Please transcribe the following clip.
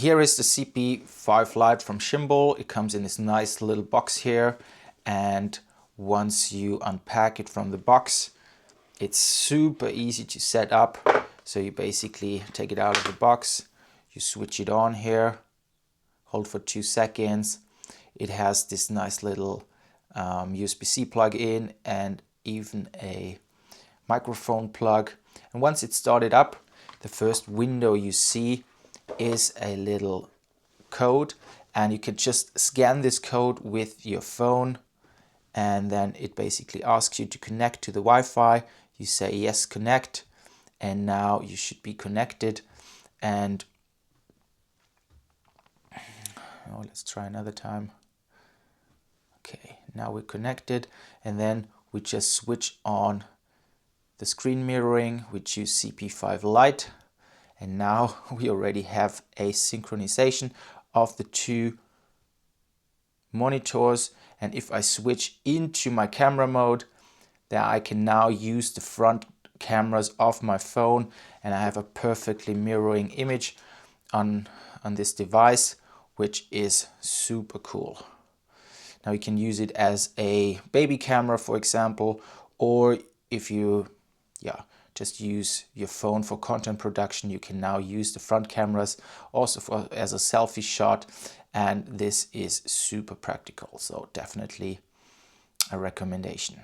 here is the CP5lite from Shimbol. It comes in this nice little box here, and once you unpack it from the box, it's super easy to set up. So you basically take it out of the box, you switch it on here, hold for 2 seconds. It has this nice little USB-C plug-in and even a microphone plug. And once it's started up, the first window you see is a little code, and you can just scan this code with your phone, and then it basically asks you to connect to the Wi-Fi. You say yes, connect, and now you should be connected. And let's try another time. Okay, now we're connected, and then we just switch on the screen mirroring. We choose CP5lite, and now we already have a synchronization of the 2 monitors. And if I switch into my camera mode, then I can now use the front cameras of my phone, and I have a perfectly mirroring image on this device, which is super cool. Now you can use it as a baby camera, for example, or if you just use your phone for content production, you can now use the front cameras also as a selfie shot, and this is super practical. So definitely a recommendation.